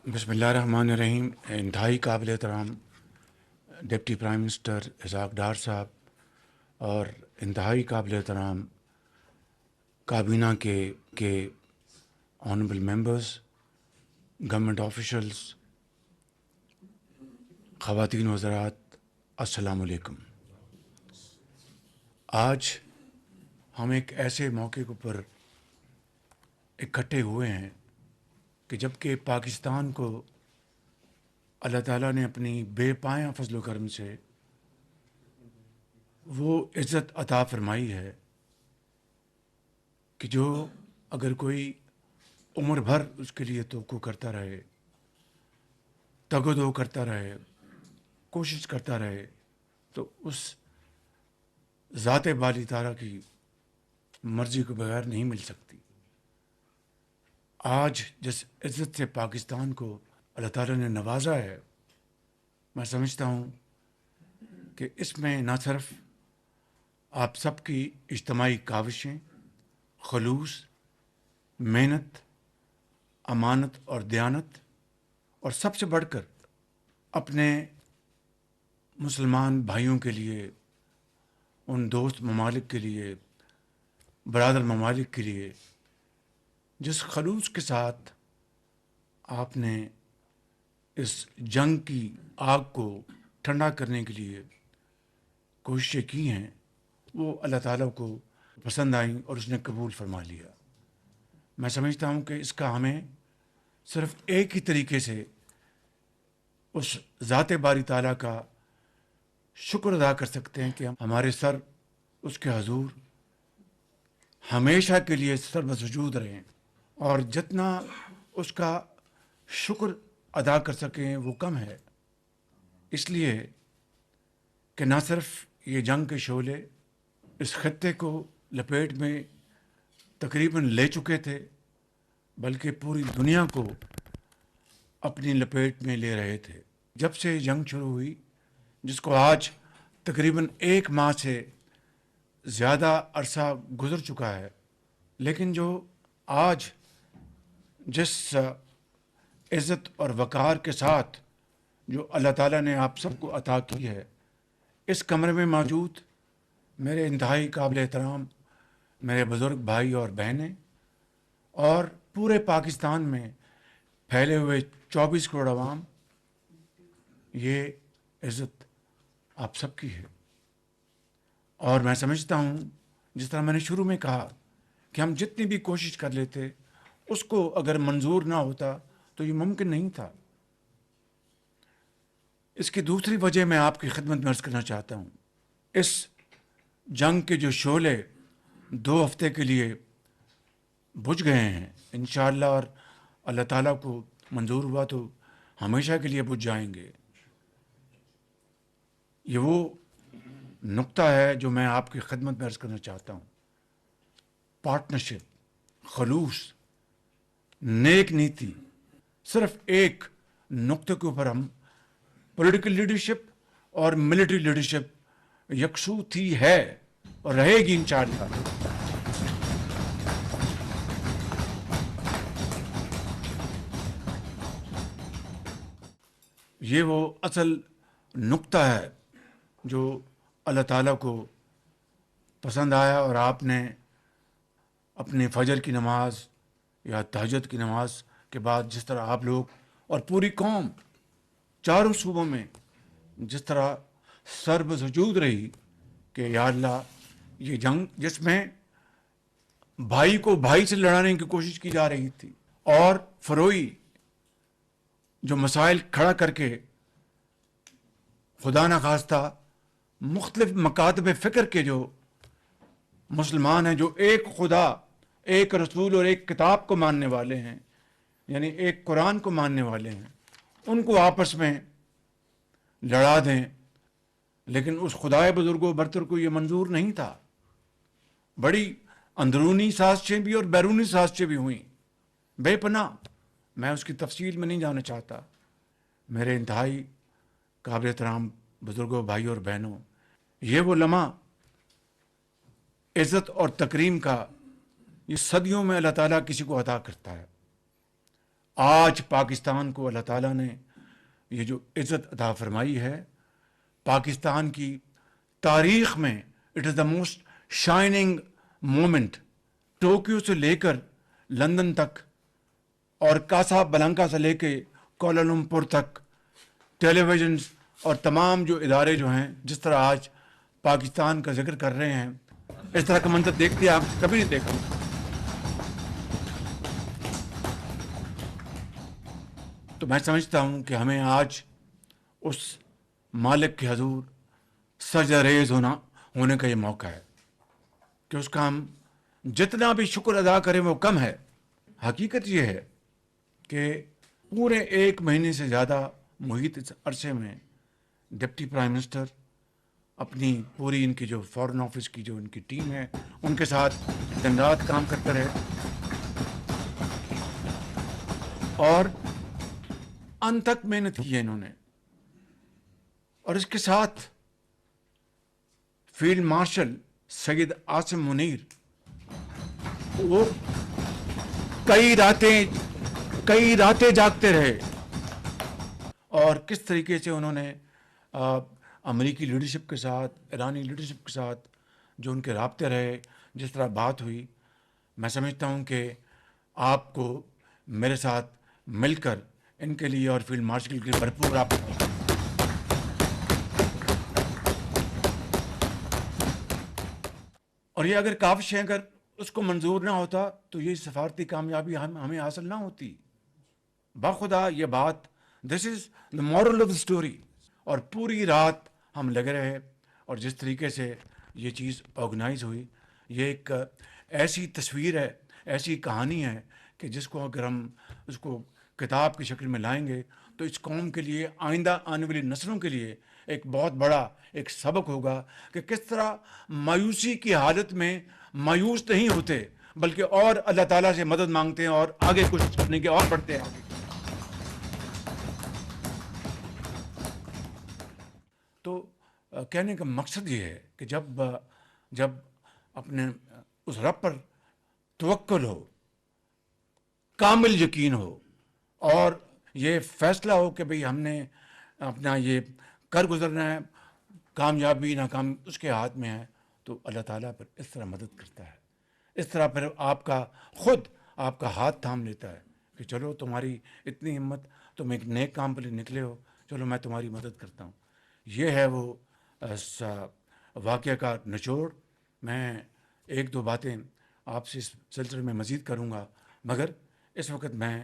بسم اللہ الرحمن الرحیم. انتہائی قابل احترام deputy prime minister Ishaq Dar صاحب اور انتہائی قابل احترام کابینہ کے آنریبل ممبرز، گورنمنٹ آفیشلز، خواتین و حضرات، السلام علیکم. آج ہم ایک ایسے موقع پر اکٹھے ہوئے ہیں کہ جب کہ پاکستان کو اللہ تعالیٰ نے اپنی بے پایاں فضل و کرم سے وہ عزت عطا فرمائی ہے کہ جو اگر کوئی عمر بھر اس کے لیے توقع کرتا رہے، تگ و دو کرتا رہے، کوشش کرتا رہے، تو اس ذات باری تعالیٰ کی مرضی کے بغیر نہیں مل سکتی. آج جس عزت سے پاکستان کو اللہ تعالیٰ نے نوازا ہے، میں سمجھتا ہوں کہ اس میں نہ صرف آپ سب کی اجتماعی کاوشیں، خلوص، محنت، امانت اور دیانت، اور سب سے بڑھ کر اپنے مسلمان بھائیوں کے لیے، ان دوست ممالک کے لیے، برادر ممالک کے لیے جس خلوص کے ساتھ آپ نے اس جنگ کی آگ کو ٹھنڈا کرنے کے لیے کوششیں کی ہیں، وہ اللہ تعالیٰ کو پسند آئیں اور اس نے قبول فرما لیا. میں سمجھتا ہوں کہ اس کا ہمیں صرف ایک ہی طریقے سے اس ذات باری تعالیٰ کا شکر ادا کر سکتے ہیں کہ ہمارے سر اس کے حضور ہمیشہ کے لیے سر بسجود رہیں، اور جتنا اس کا شکر ادا کر سکیں وہ کم ہے. اس لیے کہ نہ صرف یہ جنگ کے شعلے اس خطے کو لپیٹ میں تقریباً لے چکے تھے، بلکہ پوری دنیا کو اپنی لپیٹ میں لے رہے تھے. جب سے جنگ شروع ہوئی، جس کو آج تقریباً 1 ماہ سے زیادہ عرصہ گزر چکا ہے، لیکن جو آج جس عزت اور وقار کے ساتھ جو اللہ تعالیٰ نے آپ سب کو عطا کی ہے، اس کمرے میں موجود میرے انتہائی قابل احترام میرے بزرگ بھائی اور بہنیں، اور پورے پاکستان میں پھیلے ہوئے 24 کروڑ عوام، یہ عزت آپ سب کی ہے. اور میں سمجھتا ہوں، جس طرح میں نے شروع میں کہا کہ ہم جتنی بھی کوشش کر لیتے، اس کو اگر منظور نہ ہوتا تو یہ ممکن نہیں تھا. اس کی دوسری وجہ میں آپ کی خدمت میں عرض کرنا چاہتا ہوں. اس جنگ کے جو شعلے 2 ہفتے کے لیے بجھ گئے ہیں، انشاءاللہ، اور اللہ تعالیٰ کو منظور ہوا تو ہمیشہ کے لیے بجھ جائیں گے. یہ وہ نقطہ ہے جو میں آپ کی خدمت میں عرض کرنا چاہتا ہوں. پارٹنرشپ، خلوص، نیک نیتی، صرف ایک نقطے کے اوپر ہم پولیٹیکل لیڈرشپ اور ملٹری لیڈرشپ یکسو تھی، ہے اور رہے گی انشاءاللہ. یہ وہ اصل نقطہ ہے جو اللہ تعالیٰ کو پسند آیا، اور آپ نے اپنے فجر کی نماز یا تہجد کی نماز کے بعد جس طرح آپ لوگ اور پوری قوم چاروں صوبوں میں جس طرح سر بسجود رہی کہ یا اللہ، یہ جنگ جس میں بھائی کو بھائی سے لڑانے کی کوشش کی جا رہی تھی، اور فروئی جو مسائل کھڑا کر کے خدا نخواستہ مختلف مکاتب فکر کے جو مسلمان ہیں، جو ایک خدا، ایک رسول اور ایک کتاب کو ماننے والے ہیں، یعنی ایک قرآن کو ماننے والے ہیں، ان کو آپس میں لڑا دیں. لیکن اس خدائے بزرگ و برتر کو یہ منظور نہیں تھا. بڑی اندرونی سازشیں بھی اور بیرونی سازشیں بھی ہوئیں، بے پناہ. میں اس کی تفصیل میں نہیں جانا چاہتا. میرے انتہائی قابل احترام بزرگوں، بھائیوں اور بہنوں، یہ وہ لمحہ عزت اور تکریم کا یہ صدیوں میں اللہ تعالیٰ کسی کو عطا کرتا ہے. آج پاکستان کو اللہ تعالیٰ نے یہ جو عزت عطا فرمائی ہے، پاکستان کی تاریخ میں it is the most shining moment. Tokyo سے لے کر لندن تک اور کاسا بلانکا سے لے کے کوالالمپور تک ٹیلی ویژنز اور تمام جو ادارے جو ہیں جس طرح آج پاکستان کا ذکر کر رہے ہیں، اس طرح کا منظر دیکھتے آپ کبھی نہیں دیکھا. تو میں سمجھتا ہوں کہ ہمیں آج اس مالک کے حضور سجدہ ریز ہونے کا یہ موقع ہے کہ اس کا ہم جتنا بھی شکر ادا کریں وہ کم ہے. حقیقت یہ ہے کہ پورے 1 مہینے سے زیادہ محیط اس عرصے میں ڈپٹی پرائم منسٹر اپنی پوری ان کی جو فارن آفس کی جو ان کی ٹیم ہے ان کے ساتھ دن رات کام کرتے رہے اور ان تک محنت کی ہے انہوں نے. اور اس کے ساتھ فیلڈ مارشل سید عاصم منیر وہ کئی راتیں جاگتے رہے اور کس طریقے سے انہوں نے امریکی لیڈرشپ کے ساتھ، ایرانی لیڈرشپ کے ساتھ جو ان کے رابطے رہے، جس طرح بات ہوئی، میں سمجھتا ہوں کہ آپ کو میرے ساتھ مل کر ان کے لیے اور فیلڈ مارشل کے لیے بھرپور آپ اور یہ اگر کاوش ہے، اگر اس کو منظور نہ ہوتا تو یہ سفارتی کامیابی ہمیں حاصل نہ ہوتی. باخدا یہ بات this is the moral of the story. اور پوری رات ہم لگے رہے اور جس طریقے سے یہ چیز آرگنائز ہوئی، یہ ایک ایسی تصویر ہے، ایسی کہانی ہے کہ جس کو اگر ہم اس کو کتاب کی شکل میں لائیں گے تو اس قوم کے لیے، آئندہ آنے والی نسلوں کے لیے ایک بہت بڑا ایک سبق ہوگا کہ کس طرح مایوسی کی حالت میں مایوس نہیں ہوتے بلکہ اور اللہ تعالیٰ سے مدد مانگتے ہیں اور آگے کوشش کرنے کے اور بڑھتے ہیں. تو کہنے کا مقصد یہ ہے کہ جب اپنے اس رب پر توکل ہو، کامل یقین ہو اور یہ فیصلہ ہو کہ بھئی ہم نے اپنا یہ کر گزرنا ہے، کامیابی ناکام اس کے ہاتھ میں ہے، تو اللہ تعالیٰ پر اس طرح مدد کرتا ہے. اس طرح پھر خود آپ کا ہاتھ تھام لیتا ہے کہ چلو تمہاری اتنی ہمت، تم ایک نیک کام پر نکلے ہو، چلو میں تمہاری مدد کرتا ہوں. یہ ہے وہ واقعہ کا نچوڑ. میں 1-2 باتیں آپ سے اس سلسلے میں مزید کروں گا، مگر اس وقت میں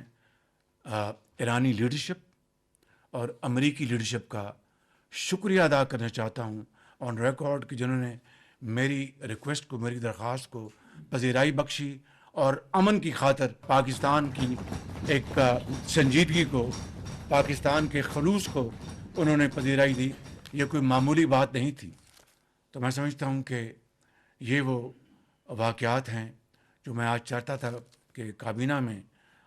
ایرانی لیڈرشپ اور امریکی لیڈرشپ کا شکریہ ادا کرنا چاہتا ہوں آن ریکارڈ کہ جنہوں نے میری ریکویسٹ کو، میری درخواست کو پذیرائی بخشی اور امن کی خاطر پاکستان کی ایک سنجیدگی کو، پاکستان کے خلوص کو انہوں نے پذیرائی دی. یہ کوئی معمولی بات نہیں تھی. تو میں سمجھتا ہوں کہ یہ وہ واقعات ہیں جو میں آج چاہتا تھا کہ کابینہ میں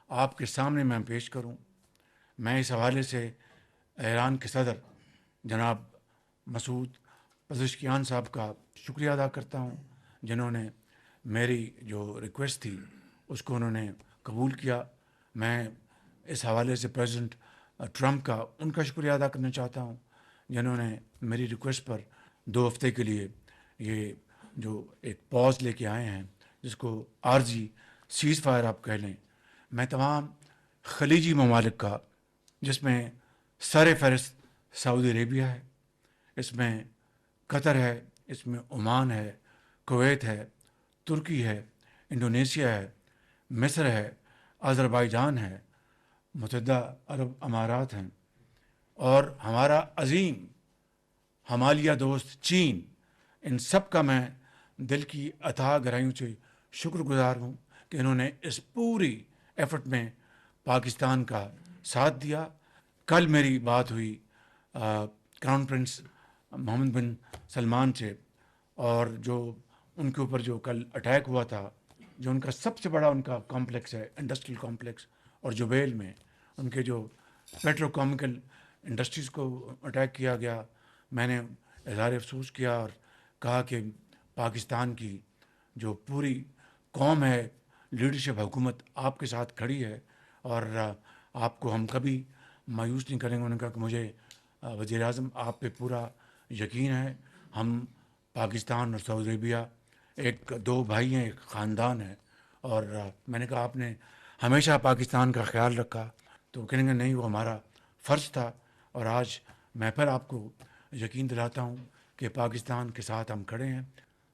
آپ کے سامنے میں پیش کروں. میں اس حوالے سے ایران کے صدر جناب مسعود پزشکیان صاحب کا شکریہ ادا کرتا ہوں، جنہوں نے میری جو ریکویسٹ تھی اس کو انہوں نے قبول کیا. میں اس حوالے سے پریزیڈنٹ ٹرمپ کا ان کا شکریہ ادا کرنا چاہتا ہوں، جنہوں نے میری ریکویسٹ پر 2 ہفتے کے لیے یہ جو ایک پاز لے کے آئے ہیں، جس کو عارضی سیز فائر آپ کہہ لیں. میں تمام خلیجی ممالک کا، جس میں سر فہرست سعودی عربیہ ہے، اس میں قطر ہے، اس میں عمان ہے، کویت ہے، ترکی ہے، انڈونیشیا ہے، مصر ہے، آذربائیجان ہے، متحدہ عرب امارات ہیں، اور ہمارا عظیم ہمالیہ دوست چین، ان سب کا میں دل کی اتھاہ گہرائیوں سے شکر گزار ہوں کہ انہوں نے اس پوری ایفرٹ میں پاکستان کا ساتھ دیا. کل میری بات ہوئی کراؤن پرنس محمد بن سلمان سے، اور جو ان کے اوپر جو کل اٹیک ہوا تھا، جو ان کا سب سے بڑا ان کا کمپلیکس ہے، انڈسٹریل کمپلیکس، اور جوبیل میں ان کے جو پیٹرو کیمیکل انڈسٹریز کو اٹیک کیا گیا، میں نے اظہار افسوس کیا اور کہا کہ پاکستان کی جو پوری قوم ہے لیڈرشپ حکومت آپ کے ساتھ کھڑی ہے اور آپ کو ہم کبھی مایوس نہیں کریں گے. انہوں نے کہا کہ مجھے وزیر اعظم آپ پہ پورا یقین ہے. ہم پاکستان اور سعودی عربیہ ایک دو بھائی ہیں، ایک خاندان ہے. اور میں نے کہا آپ نے ہمیشہ پاکستان کا خیال رکھا. تو وہ کہنے گا نہیں، وہ ہمارا فرض تھا. اور آج میں پھر آپ کو یقین دلاتا ہوں کہ پاکستان کے ساتھ ہم کھڑے ہیں.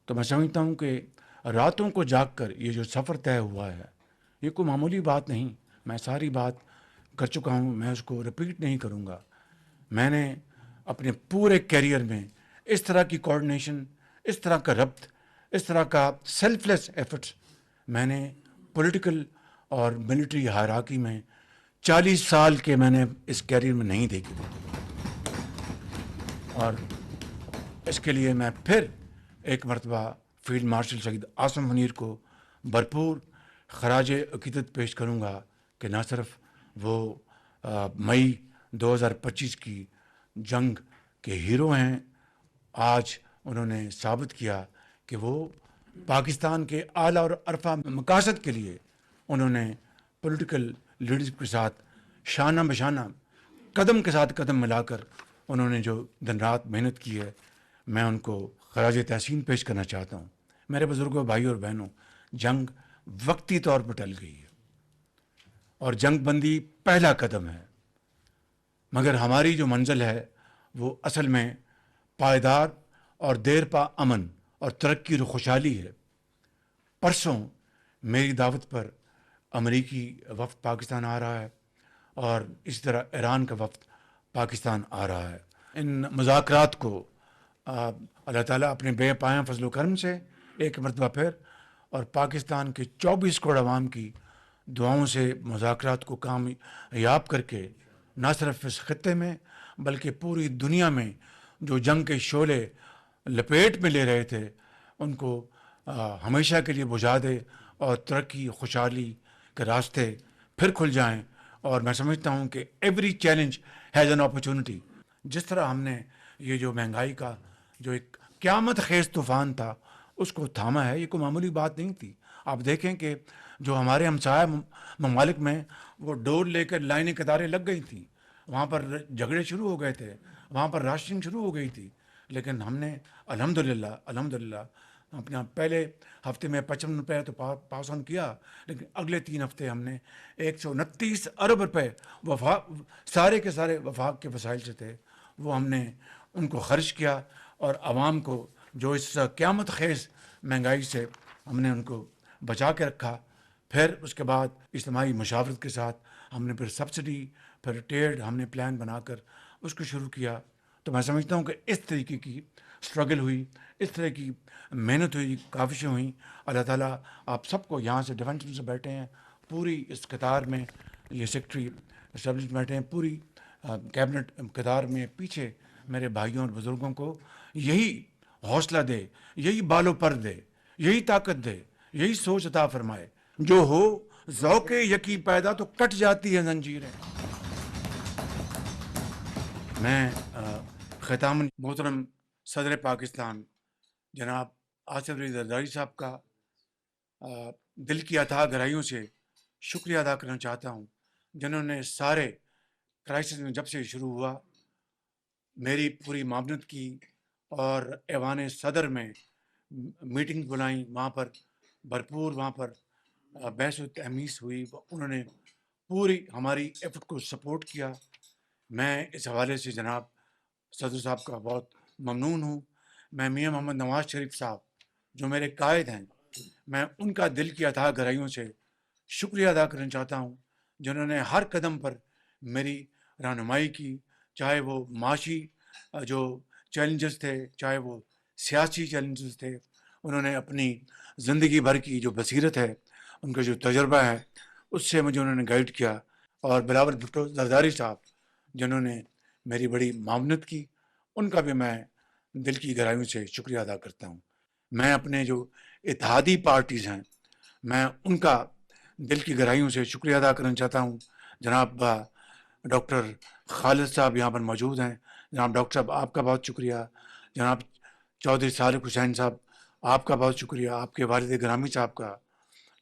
تو میں سمجھتا ہوں کہ راتوں کو جاگ کر یہ جو سفر طے ہوا ہے یہ کوئی معمولی بات نہیں. میں ساری بات کر چکا ہوں، میں اس کو رپیٹ نہیں کروں گا. میں نے اپنے پورے کیریئر میں اس طرح کی کوآرڈینیشن، اس طرح کا ربط، اس طرح کا سیلف لیس ایفرٹس میں نے پولیٹیکل اور ملٹری ہائرارکی میں 40 سال کے میں نے اس کیریئر میں نہیں دیکھی. اور اس کے لیے میں پھر ایک مرتبہ فیلڈ مارشل شہید عاصم منیر کو بھرپور خراج عقیدت پیش کروں گا کہ نہ صرف وہ مئی 2025 کی جنگ کے ہیرو ہیں، آج انہوں نے ثابت کیا کہ وہ پاکستان کے اعلیٰ اور عرفہ مقاصد کے لیے انہوں نے پولیٹیکل لیڈرشپ کے ساتھ شانہ بشانہ قدم کے ساتھ قدم ملا کر انہوں نے جو دن رات محنت کی ہے. میں ان کو خراج تحسین پیش کرنا چاہتا ہوں. میرے بزرگوں، بھائیوں اور بہنوں، جنگ وقتی طور پر ٹل گئی ہے اور جنگ بندی پہلا قدم ہے، مگر ہماری جو منزل ہے وہ اصل میں پائیدار اور دیر پا امن اور ترقی اور خوشحالی ہے. پرسوں میری دعوت پر امریکی وفد پاکستان آ رہا ہے اور اسی طرح ایران کا وفد پاکستان آ رہا ہے. ان مذاکرات کو اللہ تعالیٰ اپنے بے پایاں فضل و کرم سے ایک مرتبہ پھر اور پاکستان کے 24 کروڑ عوام کی دعاؤں سے مذاکرات کو کامیاب کر کے نہ صرف اس خطے میں بلکہ پوری دنیا میں جو جنگ کے شعلے لپیٹ میں لے رہے تھے ان کو ہمیشہ کے لیے بجھا دے اور ترقی، خوشحالی کے راستے پھر کھل جائیں. اور میں سمجھتا ہوں کہ every challenge has an opportunity. جس طرح ہم نے یہ جو مہنگائی کا جو ایک قیامت خیز طوفان تھا اس کو تھاما ہے، یہ کوئی معمولی بات نہیں تھی. آپ دیکھیں کہ جو ہمارے ہمسایہ ممالک میں وہ ڈور لے کر لائنیں قطاریں لگ گئی تھیں، وہاں پر جھگڑے شروع ہو گئے تھے، وہاں پر راشننگ شروع ہو گئی تھی. لیکن ہم نے الحمدللہ اپنا پہلے ہفتے میں 55 روپے تو پاس آن کیا، لیکن اگلے 3 ہفتے ہم نے 129 ارب روپے سارے کے سارے وفاق کے وسائل سے تھے وہ ہم نے ان کو خرچ کیا اور عوام کو جو اس قیامت خیز مہنگائی سے ہم نے ان کو بچا کے رکھا. پھر اس کے بعد اجتماعی مشاورت کے ساتھ ہم نے پھر سبسڈی، پھر ٹیڈ ہم نے پلان بنا کر اس کو شروع کیا. تو میں سمجھتا ہوں کہ اس طریقے کی اسٹرگل ہوئی، اس طرح کی محنت ہوئی، کاوشیں ہوئیں. اللہ تعالیٰ آپ سب کو یہاں سے ڈیفینس سے بیٹھے ہیں، پوری اس قطار میں یہ سیکٹری اسٹیبلش بیٹھے ہیں، پوری کیبنٹ قطار میں پیچھے میرے بھائیوں اور بزرگوں کو یہی حوصلہ دے، یہی بالوں پر دے، یہی طاقت دے، یہی سوچ عطا فرمائے. جو ہو ذوق یقی پیدا تو کٹ جاتی ہے زنجیریں. میں ختاماً محترم صدر پاکستان جناب آصف علی زرداری صاحب کا دل کی اتھاہ گہرائیوں سے شکریہ ادا کرنا چاہتا ہوں، جنہوں نے سارے کرائسس میں جب سے شروع ہوا میری پوری معاونت کی اور ایوان صدر میں میٹنگ بلائیں، وہاں پر بھرپور وہاں پر بحث و تحمیس ہوئی. انہوں نے پوری ہماری ایفرٹ کو سپورٹ کیا. میں اس حوالے سے جناب صدر صاحب کا بہت ممنون ہوں. میں میاں محمد نواز شریف صاحب جو میرے قائد ہیں، میں ان کا دل کی اتھاہ گہرائیوں سے شکریہ ادا کرنا چاہتا ہوں، جنہوں نے ہر قدم پر میری رہنمائی کی، چاہے وہ معاشی جو چیلنجز تھے، چاہے وہ سیاسی چیلنجز تھے. انہوں نے اپنی زندگی بھر کی جو بصیرت ہے، ان کا جو تجربہ ہے، اس سے مجھے انہوں نے گائیڈ کیا. اور بلاول بھٹو زرداری صاحب جنہوں نے میری بڑی معاونت کی، ان کا بھی میں دل کی گہرائیوں سے شکریہ ادا کرتا ہوں. میں اپنے جو اتحادی پارٹیز ہیں میں ان کا دل کی گہرائیوں سے شکریہ ادا کرنا چاہتا ہوں. جناب ڈاکٹر خالد صاحب یہاں پر موجود ہیں. جناب ڈاکٹر صاحب آپ کا بہت شکریہ. جناب چودھری صالح حسین صاحب آپ کا بہت شکریہ، آپ کے والد گرامی صاحب کا.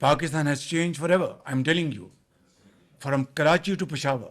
Pakistan has changed forever, I'm telling you, from Karachi to Peshawar,